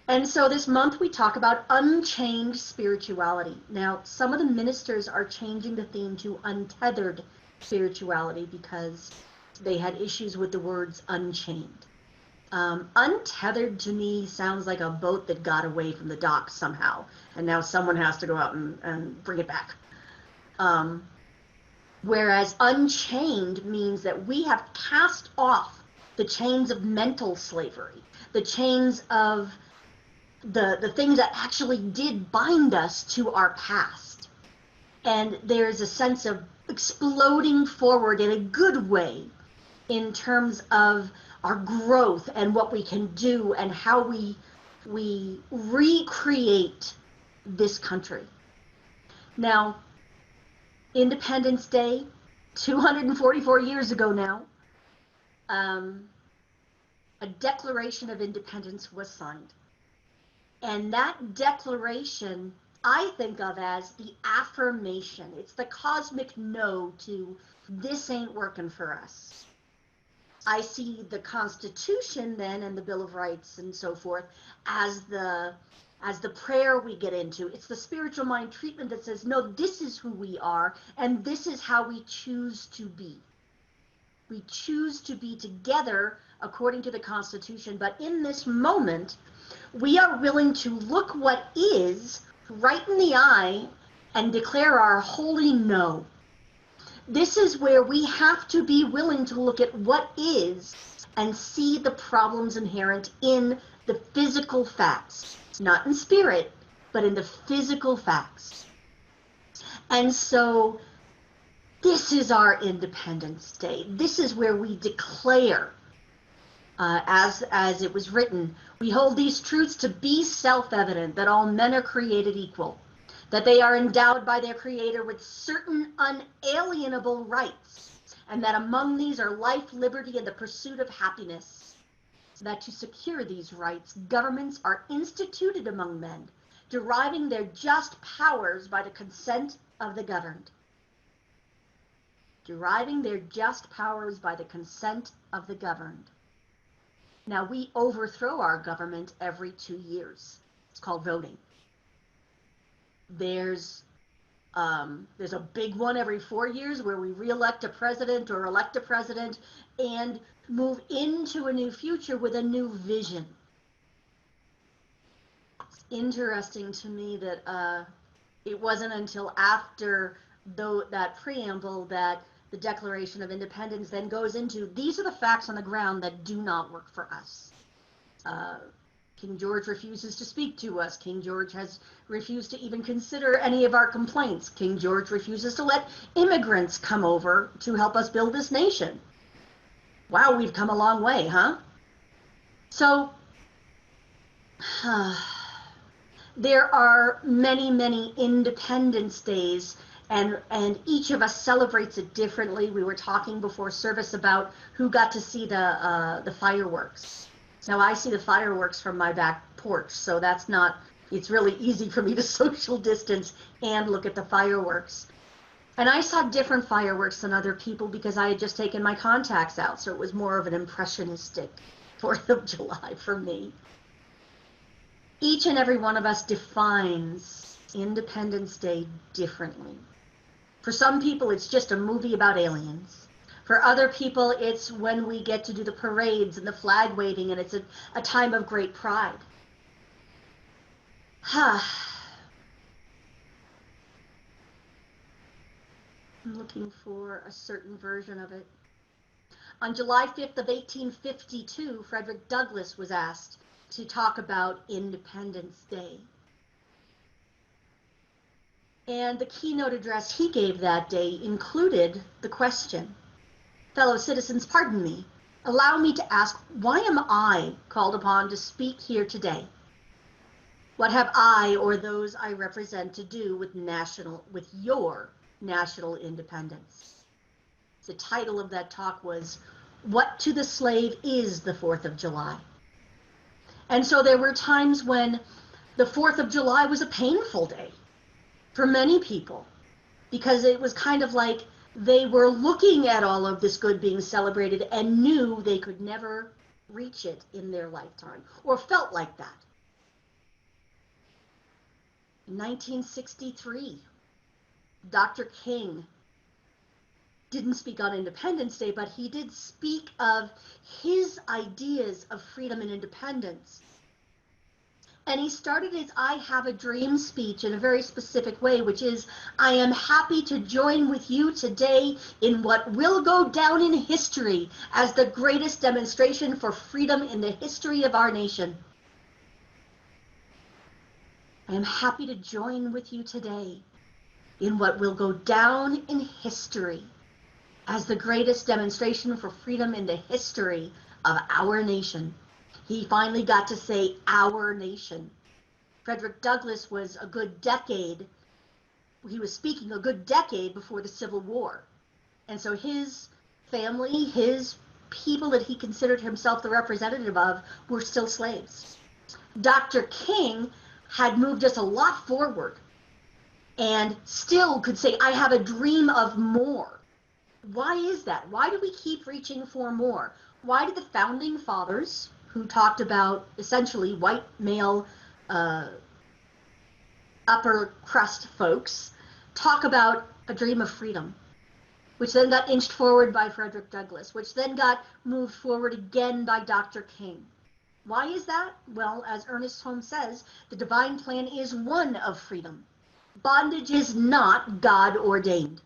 And so this month we talk about unchained spirituality. Now, some of the ministers are changing the theme to untethered spirituality because they had issues with the words unchained. Untethered to me sounds like a boat that got away from the dock somehow, and now someone has to go out and bring it back. Whereas unchained means that we have cast off the chains of mental slavery, the chains of the things that actually did bind us to our past. And there's a sense of exploding forward in a good way in terms of our growth and what we can do and how we recreate this country. Now, Independence Day, 244 years ago now, a Declaration of Independence was signed. And that declaration I think of as the affirmation. It's the cosmic no to this ain't working for us. I see the Constitution then and the Bill of Rights and so forth as the prayer we get into. It's the spiritual mind treatment that says, no, this is who we are and this is how we choose to be. We choose to be together according to the Constitution, but in this moment, we are willing to look what is right in the eye and declare our holy no. This is where we have to be willing to look at what is and see the problems inherent in the physical facts, not in spirit, but in the physical facts. And so this is our Independence Day. This is where we declare, as it was written, we hold these truths to be self-evident, that all men are created equal, that they are endowed by their Creator with certain unalienable rights, and that among these are life, liberty, and the pursuit of happiness. That to secure these rights, governments are instituted among men, deriving their just powers by the consent of the governed. Deriving their just powers by the consent of the governed. Now, we overthrow our government every 2 years. It's called voting. There's a big one every 4 years where we re-elect a president or elect a president and move into a new future with a new vision. It's interesting to me that it wasn't until after that preamble that the Declaration of Independence then goes into, these are the facts on the ground that do not work for us. King George refuses to speak to us. King George has refused to even consider any of our complaints. King George refuses to let immigrants come over to help us build this nation. Wow, we've come a long way, huh? So, there are many, many Independence Days, and each of us celebrates it differently. We were talking before service about who got to see the fireworks. Now, I see the fireworks from my back porch, so that's not, it's really easy for me to social distance and look at the fireworks. And I saw different fireworks than other people because I had just taken my contacts out, so it was more of an impressionistic 4th of July for me. Each and every one of us defines Independence Day differently. For some people, it's just a movie about aliens. For other people, it's when we get to do the parades and the flag waving, and it's a time of great pride. I'm looking for a certain version of it. On July 5th of 1852, Frederick Douglass was asked to talk about Independence Day. And the keynote address he gave that day included the question, fellow citizens, pardon me, allow me to ask, why am I called upon to speak here today? What have I or those I represent to do with your national independence? The title of that talk was, What to the Slave is the 4th of July? And so there were times when the 4th of July was a painful day for many people, because it was kind of like they were looking at all of this good being celebrated and knew they could never reach it in their lifetime, or felt like that. In 1963, Dr. King didn't speak on Independence Day, but he did speak of his ideas of freedom and independence. And he started his I Have a Dream speech in a very specific way, which is, I am happy to join with you today in what will go down in history as the greatest demonstration for freedom in the history of our nation. I am happy to join with you today in what will go down in history as the greatest demonstration for freedom in the history of our nation. He finally got to say our nation. Frederick Douglass was a good decade, he was speaking a good decade before the Civil War. And so his family, his people that he considered himself the representative of, were still slaves. Dr. King had moved us a lot forward and still could say, I have a dream of more. Why is that? Why do we keep reaching for more? Why did the founding fathers, who talked about essentially white male upper crust folks, talk about a dream of freedom, which then got inched forward by Frederick Douglass, which then got moved forward again by Dr. King? Why is that? Well, as Ernest Holmes says, the divine plan is one of freedom. Bondage is not God ordained.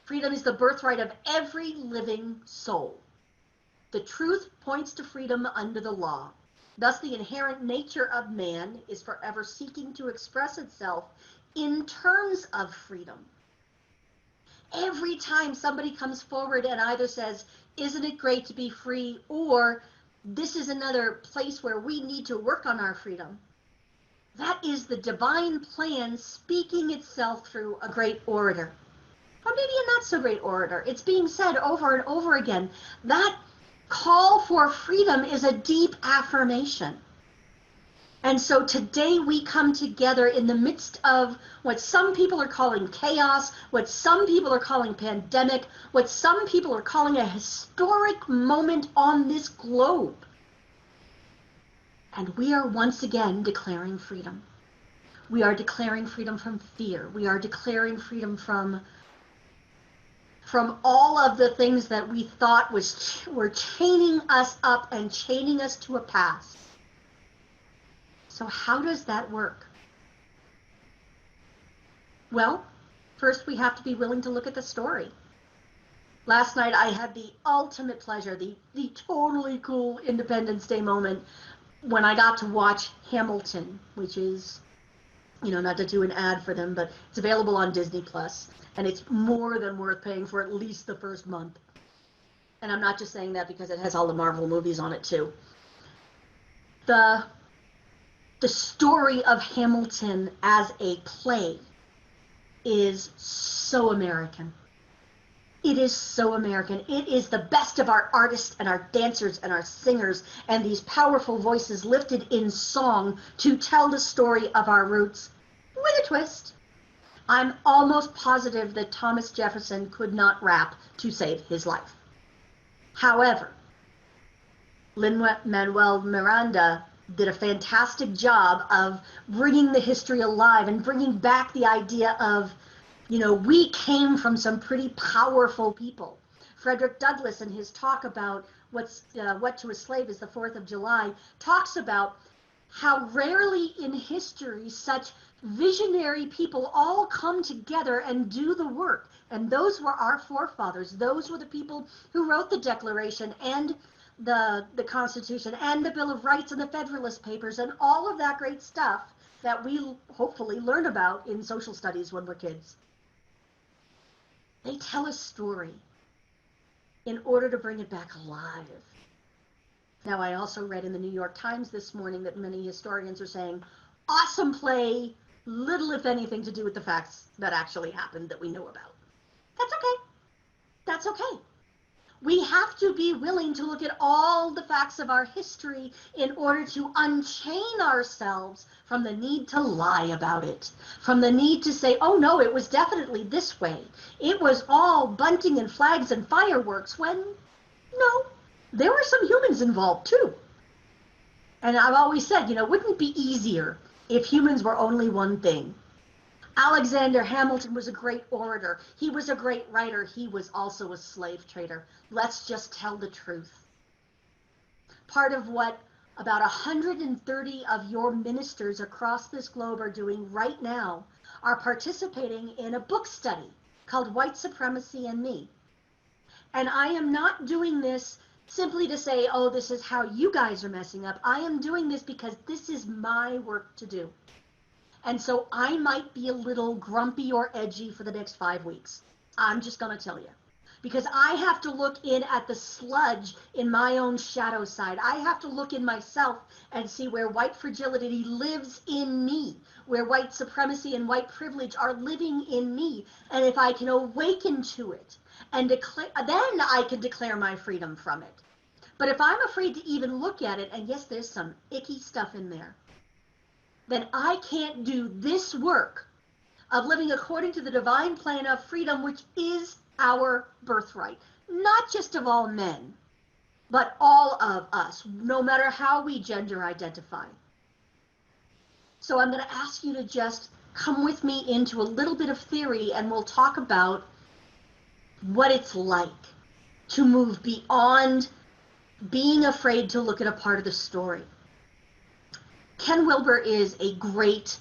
Freedom is the birthright of every living soul. The truth points to freedom under the law. Thus, the inherent nature of man is forever seeking to express itself in terms of freedom. Every time somebody comes forward and either says, isn't it great to be free, or this is another place where we need to work on our freedom, that is the divine plan speaking itself through a great orator. Or maybe a not so great orator. It's being said over and over again. That call for freedom is a deep affirmation. And so today we come together in the midst of what some people are calling chaos, what some people are calling pandemic, what some people are calling a historic moment on this globe. And we are once again declaring freedom. We are declaring freedom from fear. We are declaring freedom from all of the things that we thought were chaining us up and chaining us to a past. So how does that work? Well, first we have to be willing to look at the story. Last night I had the ultimate pleasure, the totally cool Independence Day moment when I got to watch Hamilton, which is, not to do an ad for them, but it's available on Disney Plus. And it's more than worth paying for at least the first month. And I'm not just saying that because it has all the Marvel movies on it too. The story of Hamilton as a play is so American. It is so American. It is the best of our artists and our dancers and our singers and these powerful voices lifted in song to tell the story of our roots with a twist. I'm almost positive that Thomas Jefferson could not rap to save his life. However, Lin-Manuel Miranda did a fantastic job of bringing the history alive and bringing back the idea of, we came from some pretty powerful people. Frederick Douglass, in his talk about what to a slave is the 4th of July, talks about how rarely in history such visionary people all come together and do the work. And those were our forefathers. Those were the people who wrote the Declaration and the Constitution and the Bill of Rights and the Federalist Papers and all of that great stuff that we hopefully learn about in social studies when we're kids. They tell a story in order to bring it back alive. Now, I also read in the New York Times this morning that many historians are saying, awesome play, little if anything to do with the facts that actually happened that we know about. That's okay. That's okay. We have to be willing to look at all the facts of our history in order to unchain ourselves from the need to lie about it, from the need to say, oh no, it was definitely this way. It was all bunting and flags and fireworks, when no, there were some humans involved too. And I've always said, wouldn't it be easier if humans were only one thing? Alexander Hamilton was a great orator. He was a great writer. He was also a slave trader. Let's just tell the truth. Part of what about 130 of your ministers across this globe are doing right now are participating in a book study called White Supremacy and Me. And I am not doing this simply to say, oh, this is how you guys are messing up. I am doing this because this is my work to do. And so I might be a little grumpy or edgy for the next 5 weeks. I'm just going to tell you. Because I have to look in at the sludge in my own shadow side. I have to look in myself and see where white fragility lives in me, where white supremacy and white privilege are living in me. And if I can awaken to it and declare, then I can declare my freedom from it. But if I'm afraid to even look at it, and yes, there's some icky stuff in there, then I can't do this work of living according to the divine plan of freedom, which is our birthright, not just of all men, but all of us, no matter how we gender identify. So I'm going to ask you to just come with me into a little bit of theory, and we'll talk about what it's like to move beyond being afraid to look at a part of the story. Ken Wilber is a great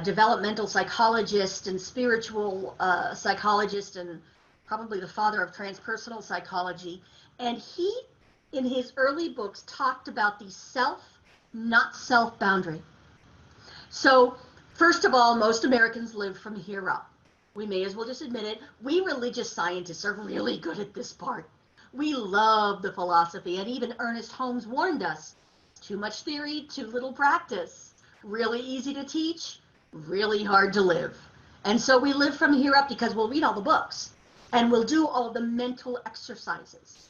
developmental psychologist and spiritual psychologist, and probably the father of transpersonal psychology. And he, in his early books, talked about the self, not self boundary. So, first of all, most Americans live from here up. We may as well just admit it. We religious scientists are really good at this part. We love the philosophy, and even Ernest Holmes warned us, too much theory, too little practice. Really easy to teach, really hard to live. And so we live from here up because we'll read all the books and we'll do all the mental exercises.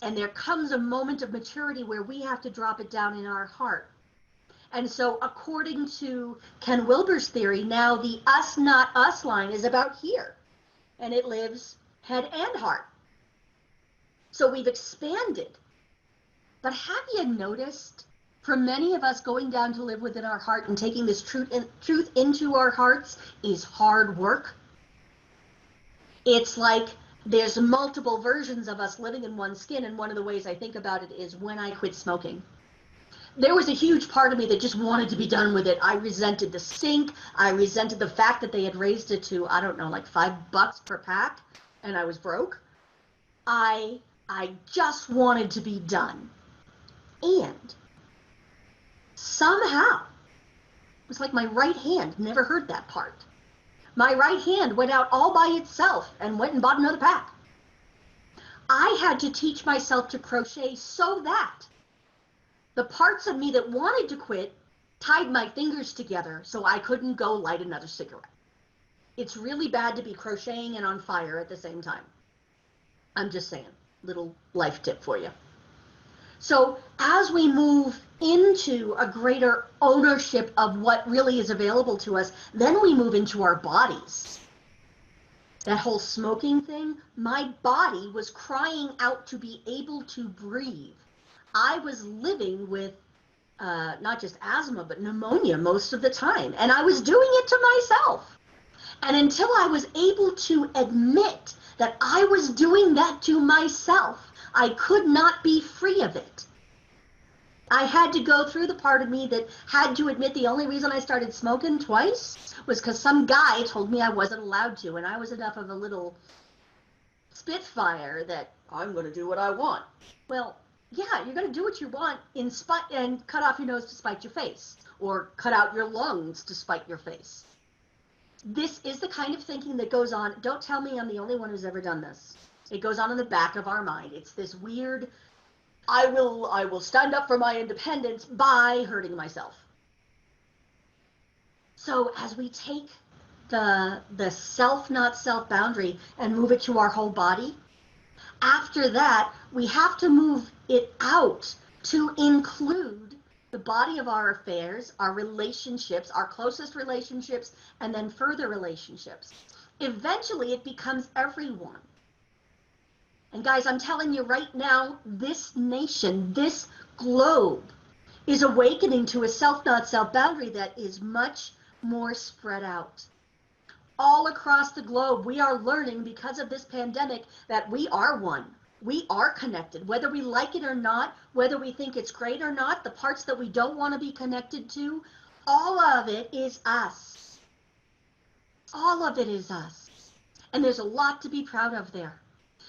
And there comes a moment of maturity where we have to drop it down in our heart. And so according to Ken Wilber's theory, now the us, not us line is about here. And it lives head and heart. So we've expanded. But have you noticed, for many of us, going down to live within our heart and taking this truth into our hearts is hard work? It's like there's multiple versions of us living in one skin, and one of the ways I think about it is when I quit smoking. There was a huge part of me that just wanted to be done with it. I resented the stink. I resented the fact that they had raised it to, I don't know, like $5 per pack, and I was broke. I just wanted to be done. And somehow, it was like my right hand never heard that part. My right hand went out all by itself and went and bought another pack. I had to teach myself to crochet so that the parts of me that wanted to quit tied my fingers together so I couldn't go light another cigarette. It's really bad to be crocheting and on fire at the same time. I'm just saying, little life tip for you. So as we move into a greater ownership of what really is available to us, then we move into our bodies. That whole smoking thing, my body was crying out to be able to breathe. I was living with not just asthma, but pneumonia most of the time. And I was doing it to myself. And until I was able to admit that I was doing that to myself, I could not be free of it. I had to go through the part of me that had to admit the only reason I started smoking twice was because some guy told me I wasn't allowed to, and I was enough of a little spitfire that I'm going to do what I want. Well, yeah, you're going to do what you want and cut off your nose to spite your face, or cut out your lungs to spite your face. This is the kind of thinking that goes on. Don't tell me I'm the only one who's ever done this. It goes on in the back of our mind. It's this weird, I will stand up for my independence by hurting myself. So as we take the self, not self boundary and move it to our whole body, after that, we have to move it out to include the body of our affairs, our relationships, our closest relationships, and then further relationships. Eventually, it becomes everyone. And guys, I'm telling you right now, this nation, this globe is awakening to a self, not self boundary that is much more spread out. All across the globe, we are learning because of this pandemic that we are one. We are connected, whether we like it or not, whether we think it's great or not, the parts that we don't want to be connected to, all of it is us. All of it is us. And there's a lot to be proud of there.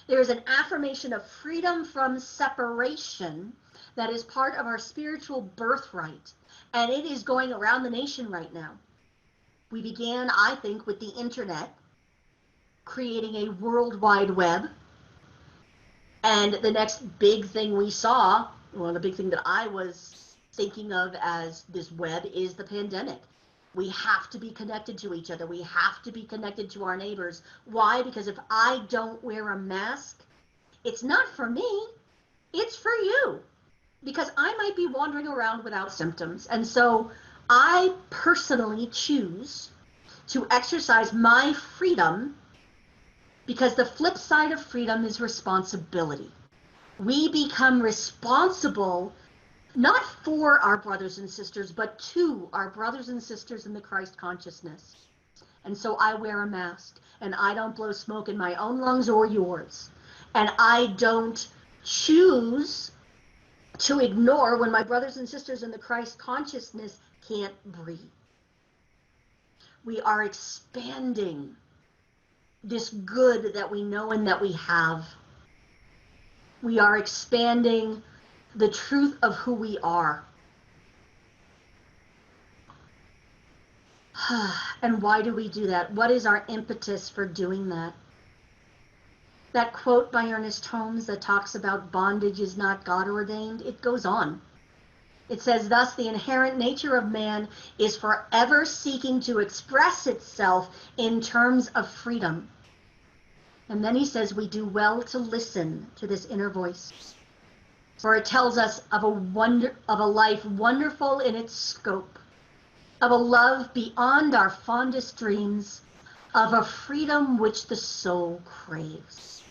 There is an affirmation of freedom from separation that is part of our spiritual birthright. And it is going around the nation right now. We began, I think, with the internet, creating a World Wide Web. And the next big thing we saw, well, the big thing that I was thinking of as this web is the pandemic. We have to be connected to each other. We have to be connected to our neighbors. Why? Because if I don't wear a mask, it's not for me, it's for you. Because I might be wandering around without symptoms. And so I personally choose to exercise my freedom, because the flip side of freedom is responsibility. We become responsible not for our brothers and sisters, but to our brothers and sisters in the Christ consciousness. And so I wear a mask, and I don't blow smoke in my own lungs or yours. And I don't choose to ignore when my brothers and sisters in the Christ consciousness can't breathe. We are expanding this good that we know and that we have. We are expanding the truth of who we are. And why do we do that? What is our impetus for doing that? That quote by Ernest Holmes that talks about bondage is not God ordained, it goes on. It says, thus the inherent nature of man is forever seeking to express itself in terms of freedom. And then he says, we do well to listen to this inner voice, for it tells us of a life wonderful in its scope, of a love beyond our fondest dreams, of a freedom which the soul craves.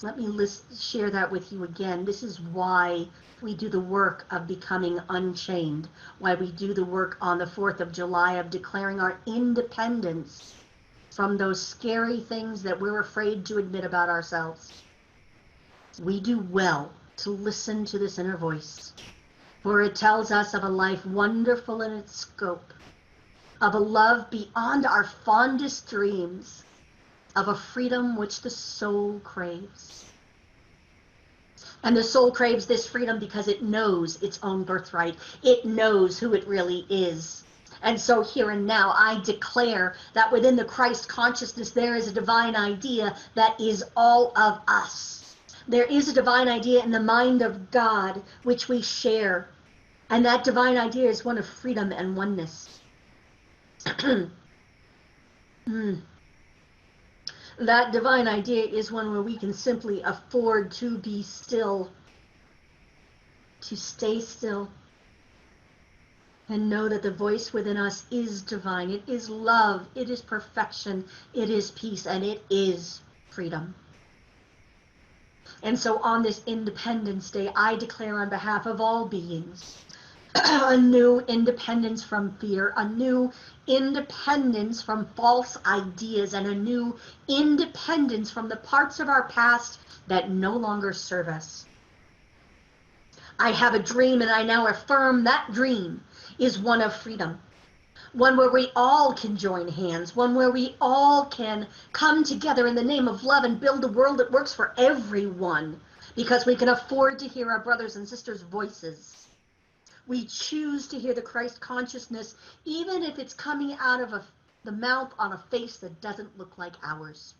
Let me share that with you again. This is why we do the work of becoming unchained, why we do the work on the 4th of July of declaring our independence from those scary things that we're afraid to admit about ourselves. We do well to listen to this inner voice, for it tells us of a life wonderful in its scope, of a love beyond our fondest dreams, of a freedom which the soul craves. And the soul craves this freedom because it knows its own birthright. It knows who it really is. And so here and now, I declare that within the Christ consciousness, there is a divine idea that is all of us. There is a divine idea in the mind of God, which we share. And that divine idea is one of freedom and oneness. That divine idea is one where we can simply afford to be still, to stay still, and know that the voice within us is divine. It is love, it is perfection, it is peace, and it is freedom. And so on this Independence Day, I declare on behalf of all beings a new independence from fear, a new independence from false ideas, and a new independence from the parts of our past that no longer serve us. I have a dream, and I now affirm that dream is one of freedom, one where we all can join hands, one where we all can come together in the name of love and build a world that works for everyone, because we can afford to hear our brothers and sisters' voices. We choose to hear the Christ consciousness, even if it's coming out of the mouth on a face that doesn't look like ours,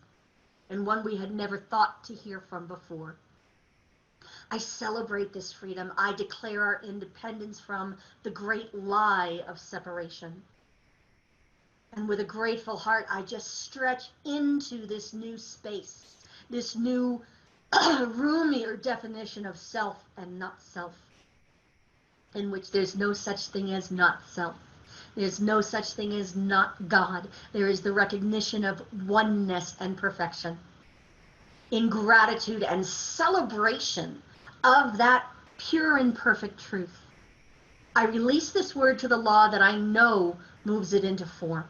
and one we had never thought to hear from before. I celebrate this freedom. I declare our independence from the great lie of separation. And with a grateful heart, I just stretch into this new space, this new roomier definition of self and not self, in which there's no such thing as not self. There's no such thing as not God. There is the recognition of oneness and perfection. In gratitude and celebration of that pure and perfect truth, I release this word to the law that I know moves it into form.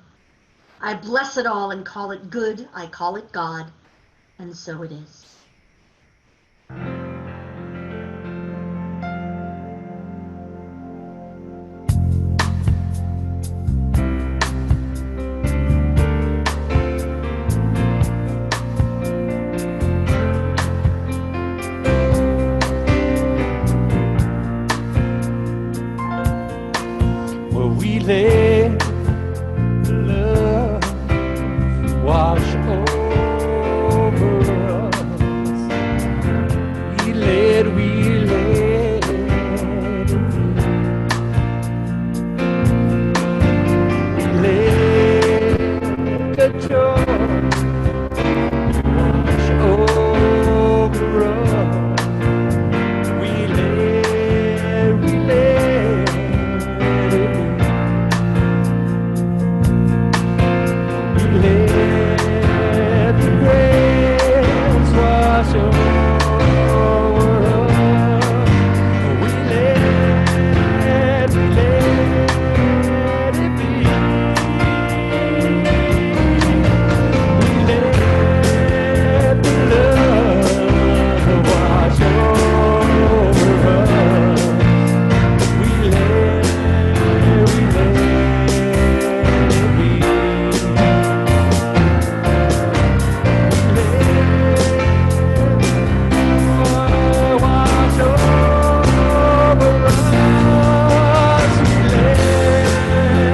I bless it all and call it good. I call it God, and so it is. Well, we let love wash over us. We let it be. We let the joy wash over us. We let it be. We let the grace wash over us. We let it be. We let the love wash over us. We let it be. Wash over us.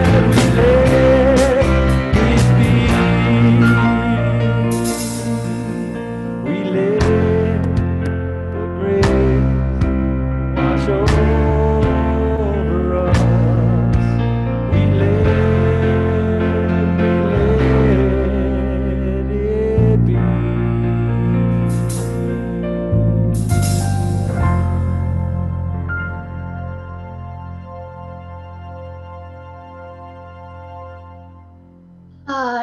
We let it be. We let the grace wash over us. We let it be.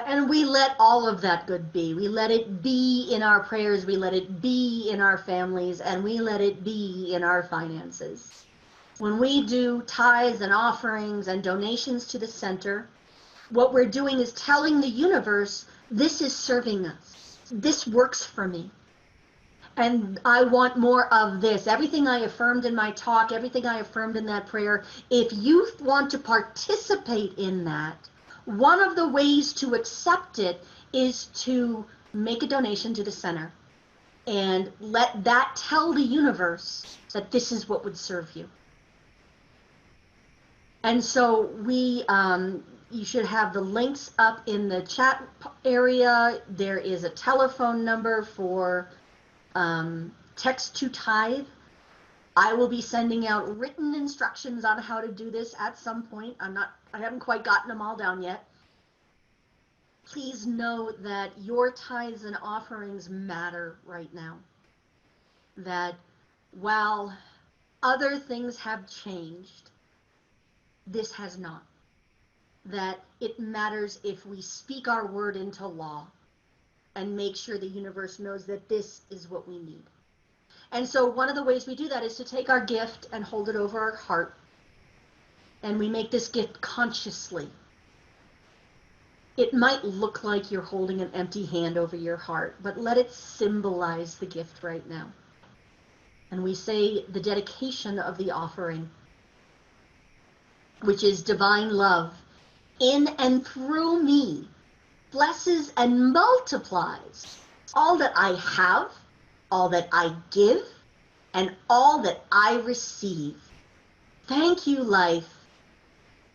And we let all of that good be. We let it be in our prayers, we let it be in our families, and we let it be in our finances. When we do tithes and offerings and donations to the center, what we're doing is telling the universe, this is serving us. This works for me. And I want more of this. Everything I affirmed in my talk, everything I affirmed in that prayer, if you want to participate in that, one of the ways to accept it is to make a donation to the center and let that tell the universe that this is what would serve you. And so you should have the links up in the chat area. There is a telephone number for text to tithe. I will be sending out written instructions on how to do this at some point. I haven't quite gotten them all down yet. Please know that your tithes and offerings matter right now. That while other things have changed, this has not. That it matters if we speak our word into law and make sure the universe knows that this is what we need. And so one of the ways we do that is to take our gift and hold it over our heart. And we make this gift consciously. It might look like you're holding an empty hand over your heart, but let it symbolize the gift right now. And we say the dedication of the offering, which is divine love, in and through me, blesses and multiplies all that I have, all that I give, and all that I receive. Thank you, life,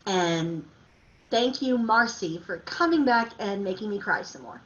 and thank you, Marcy, for coming back and making me cry some more.